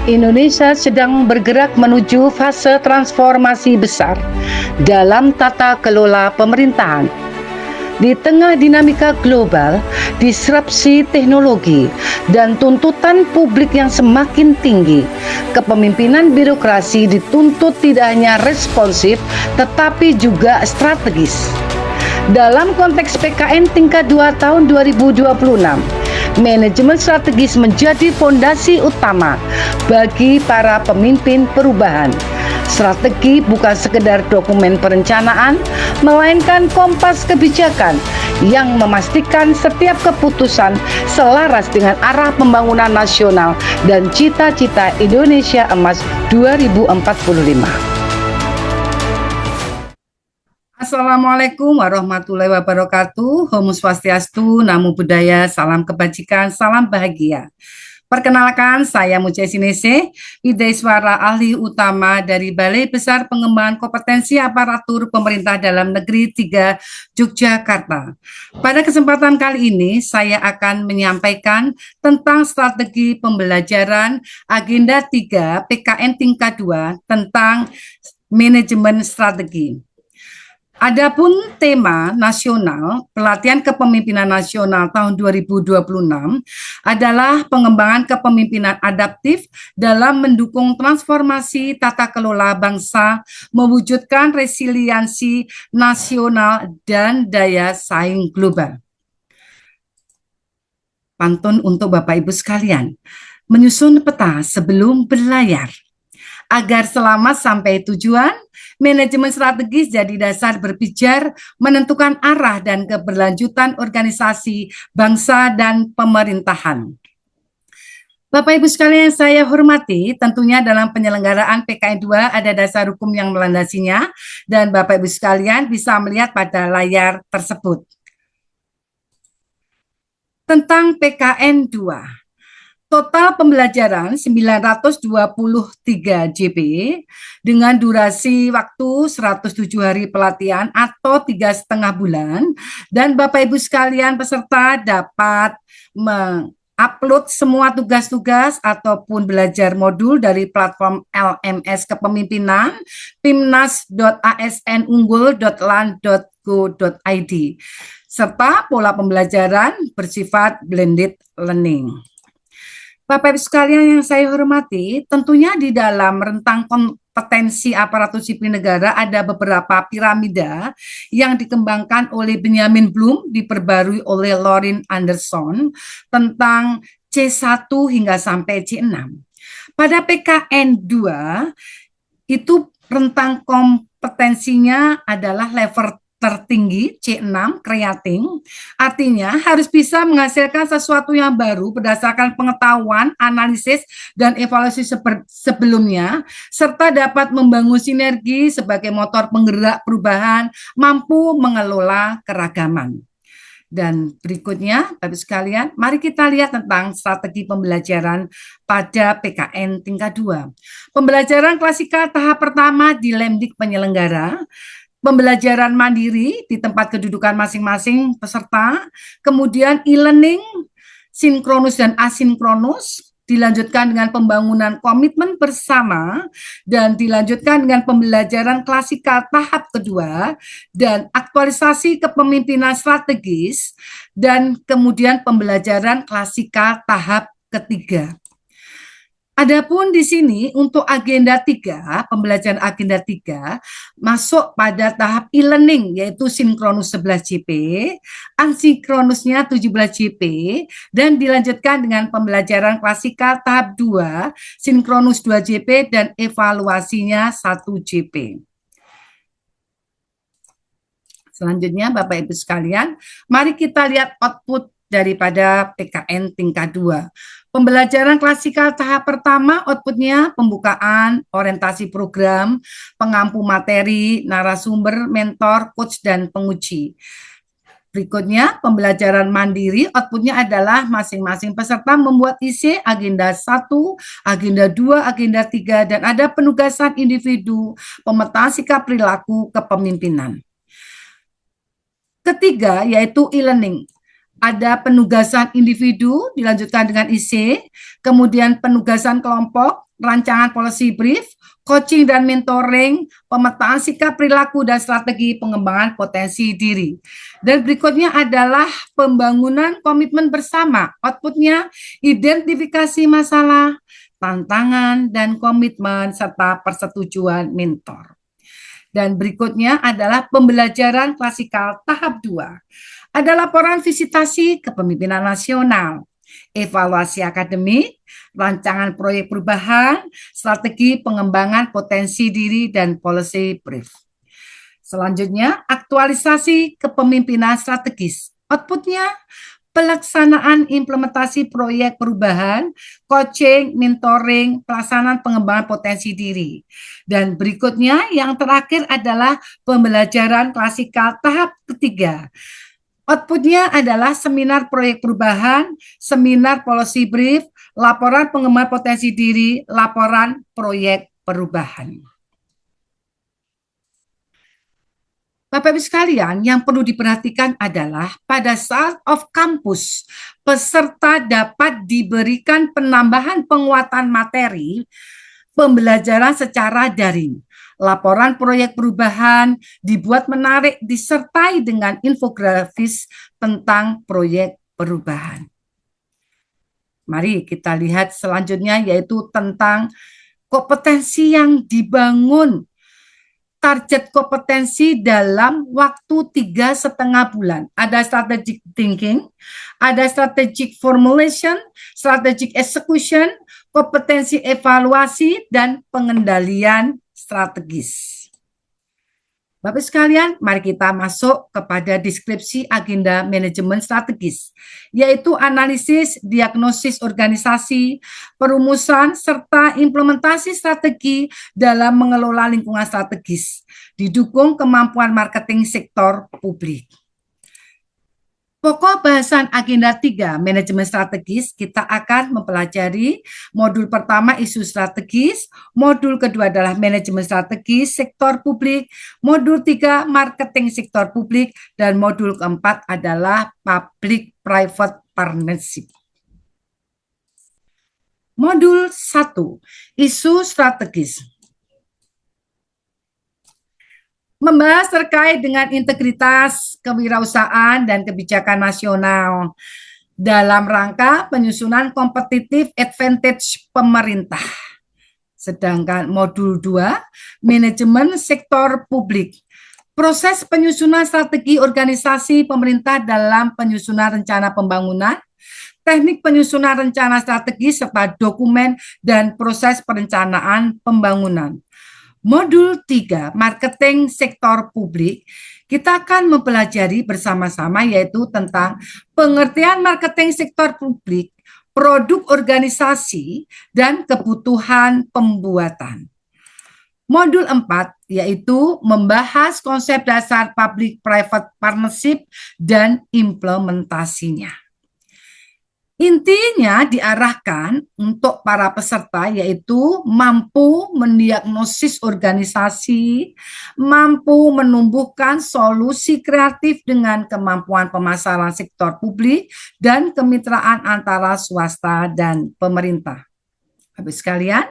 Indonesia sedang bergerak menuju fase transformasi besar dalam tata kelola pemerintahan. Di tengah dinamika global, disrupsi teknologi, dan tuntutan publik yang semakin tinggi, kepemimpinan birokrasi dituntut tidak hanya responsif, tetapi juga strategis. Dalam konteks PKN tingkat 2 tahun 2026, manajemen strategis menjadi fondasi utama bagi para pemimpin perubahan. Strategi bukan sekedar dokumen perencanaan, melainkan kompas kebijakan yang memastikan setiap keputusan selaras dengan arah pembangunan nasional dan cita-cita Indonesia Emas 2045. Assalamualaikum warahmatullahi wabarakatuh. Om Swastiastu, Namo Buddhaya, salam kebajikan, salam bahagia. Perkenalkan, saya Muce Sinese, Wideiswara Ahli Utama dari Balai Besar Pengembangan Kompetensi Aparatur Pemerintah Dalam Negeri 3 Yogyakarta. Pada kesempatan kali ini, saya akan menyampaikan tentang strategi pembelajaran Agenda 3 PKN tingkat 2 tentang manajemen strategi. Adapun tema nasional pelatihan kepemimpinan nasional tahun 2026 adalah pengembangan kepemimpinan adaptif dalam mendukung transformasi tata kelola bangsa, mewujudkan resiliensi nasional dan daya saing global. Pantun untuk Bapak Ibu sekalian, menyusun peta sebelum berlayar. Agar selamat sampai tujuan, manajemen strategis jadi dasar berpikir, menentukan arah dan keberlanjutan organisasi, bangsa, dan pemerintahan. Bapak Ibu sekalian yang saya hormati, tentunya dalam penyelenggaraan PKN 2 ada dasar hukum yang melandasinya, dan Bapak Ibu sekalian bisa melihat pada layar tersebut. Tentang PKN 2. Total pembelajaran 923 JP dengan durasi waktu 107 hari pelatihan atau 3,5 bulan, dan Bapak Ibu sekalian peserta dapat mengupload semua tugas-tugas ataupun belajar modul dari platform LMS Kepemimpinan pimnas.asnunggul.lan.go.id serta pola pembelajaran bersifat blended learning. Bapak Ibu sekalian yang saya hormati, tentunya di dalam rentang kompetensi aparatur sipil negara ada beberapa piramida yang dikembangkan oleh Benjamin Bloom, diperbarui oleh Lauren Anderson tentang C1 hingga sampai C6. Pada PKN 2 itu rentang kompetensinya adalah level tertinggi C6 creating, artinya harus bisa menghasilkan sesuatu yang baru berdasarkan pengetahuan, analisis, dan evaluasi sebelumnya, serta dapat membangun sinergi sebagai motor penggerak perubahan, mampu mengelola keragaman. Dan berikutnya, Bapak sekalian, mari kita lihat tentang strategi pembelajaran pada PKN tingkat 2. Pembelajaran klasikal tahap pertama di Lemdik penyelenggara, pembelajaran mandiri di tempat kedudukan masing-masing peserta, kemudian e-learning, sinkronus dan asinkronus, dilanjutkan dengan pembangunan komitmen bersama, dan dilanjutkan dengan pembelajaran klasikal tahap kedua, dan aktualisasi kepemimpinan strategis, dan kemudian pembelajaran klasikal tahap ketiga. Adapun di sini untuk agenda 3, pembelajaran agenda 3 masuk pada tahap e-learning yaitu sinkronus 11 JP, asinkronusnya 17 JP, dan dilanjutkan dengan pembelajaran klasikal tahap 2, sinkronus 2 JP dan evaluasinya 1 JP. Selanjutnya Bapak Ibu sekalian, mari kita lihat output daripada PKN tingkat 2. Pembelajaran klasikal tahap pertama outputnya pembukaan, orientasi program, pengampu materi, narasumber, mentor, coach, dan penguji. Berikutnya, pembelajaran mandiri outputnya adalah masing-masing peserta membuat isi agenda 1, agenda 2, agenda 3, dan ada penugasan individu, pemetaan sikap perilaku kepemimpinan. Ketiga, yaitu e-learning. Ada penugasan individu dilanjutkan dengan IC, kemudian penugasan kelompok, rancangan policy brief, coaching dan mentoring, pemetaan sikap perilaku dan strategi pengembangan potensi diri. Dan berikutnya adalah pembangunan komitmen bersama. Outputnya identifikasi masalah, tantangan, dan komitmen serta persetujuan mentor. Dan berikutnya adalah pembelajaran klasikal tahap 2. Ada laporan visitasi kepemimpinan nasional, evaluasi akademik, rancangan proyek perubahan, strategi pengembangan potensi diri, dan policy brief. Selanjutnya, aktualisasi kepemimpinan strategis. Outputnya, pelaksanaan implementasi proyek perubahan, coaching, mentoring, pelaksanaan pengembangan potensi diri. Dan berikutnya, yang terakhir adalah pembelajaran klasikal tahap ketiga. Outputnya adalah seminar proyek perubahan, seminar policy brief, laporan pengembangan potensi diri, laporan proyek perubahan. Bapak Ibu sekalian, yang perlu diperhatikan adalah pada saat off campus, peserta dapat diberikan penambahan penguatan materi pembelajaran secara daring. Laporan proyek perubahan dibuat menarik disertai dengan infografis tentang proyek perubahan. Mari kita lihat selanjutnya, yaitu tentang kompetensi yang dibangun. Target kompetensi dalam waktu 3,5 bulan. Ada strategic thinking, ada strategic formulation, strategic execution, kompetensi evaluasi, dan pengendalian strategis. Bapak sekalian, mari kita masuk kepada deskripsi agenda manajemen strategis, yaitu analisis, diagnosis organisasi, perumusan, serta implementasi strategi dalam mengelola lingkungan strategis, didukung kemampuan marketing sektor publik. Pokok bahasan agenda 3, manajemen strategis, kita akan mempelajari modul pertama isu strategis, modul kedua adalah manajemen strategis sektor publik, modul 3 marketing sektor publik, dan modul keempat adalah public-private partnership. Modul 1, isu strategis. Membahas terkait dengan integritas, kewirausahaan, dan kebijakan nasional dalam rangka penyusunan competitive advantage pemerintah. Sedangkan modul 2, manajemen sektor publik. Proses penyusunan strategi organisasi pemerintah dalam penyusunan rencana pembangunan, teknik penyusunan rencana strategi, serta dokumen dan proses perencanaan pembangunan. Modul 3, marketing sektor publik, kita akan mempelajari bersama-sama yaitu tentang pengertian marketing sektor publik, produk organisasi, dan kebutuhan pembuatan. Modul 4, yaitu membahas konsep dasar public-private partnership dan implementasinya. Intinya diarahkan untuk para peserta yaitu mampu mendiagnosis organisasi, mampu menumbuhkan solusi kreatif dengan kemampuan pemasaran sektor publik dan kemitraan antara swasta dan pemerintah. Habis sekalian,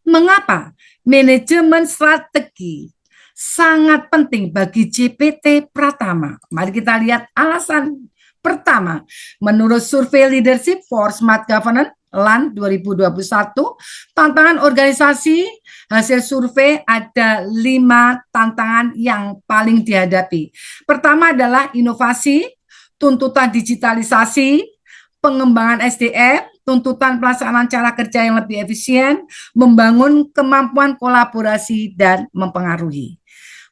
mengapa manajemen strategi sangat penting bagi JPT Pratama? Mari kita lihat alasan. Pertama, menurut survei Leadership for Smart Governance LAN 2021, tantangan organisasi hasil survei ada 5 tantangan yang paling dihadapi. Pertama adalah inovasi, tuntutan digitalisasi, pengembangan SDM, tuntutan pelaksanaan cara kerja yang lebih efisien, membangun kemampuan kolaborasi, dan mempengaruhi.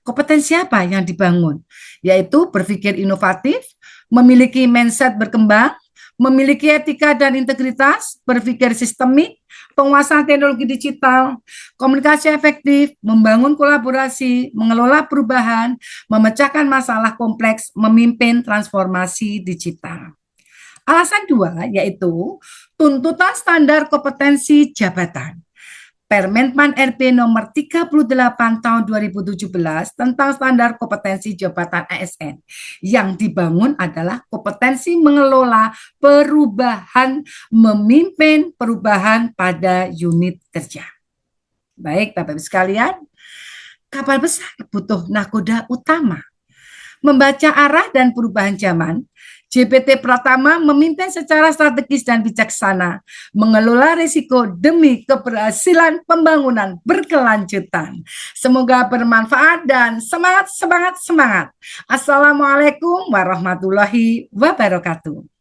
Kompetensi apa yang dibangun? Yaitu berpikir inovatif, memiliki mindset berkembang, memiliki etika dan integritas, berpikir sistemik, penguasaan teknologi digital, komunikasi efektif, membangun kolaborasi, mengelola perubahan, memecahkan masalah kompleks, memimpin transformasi digital. Alasan 2 yaitu tuntutan standar kompetensi jabatan. Permenpan RP nomor 38 tahun 2017 tentang standar kompetensi jabatan ASN. Yang dibangun adalah kompetensi mengelola perubahan, memimpin perubahan pada unit kerja. Baik, Bapak Ibu sekalian, kapal besar butuh nakoda utama. Membaca arah dan perubahan zaman, JPT Pratama memimpin secara strategis dan bijaksana, mengelola risiko demi keberhasilan pembangunan berkelanjutan. Semoga bermanfaat dan semangat, semangat, semangat. Assalamualaikum warahmatullahi wabarakatuh.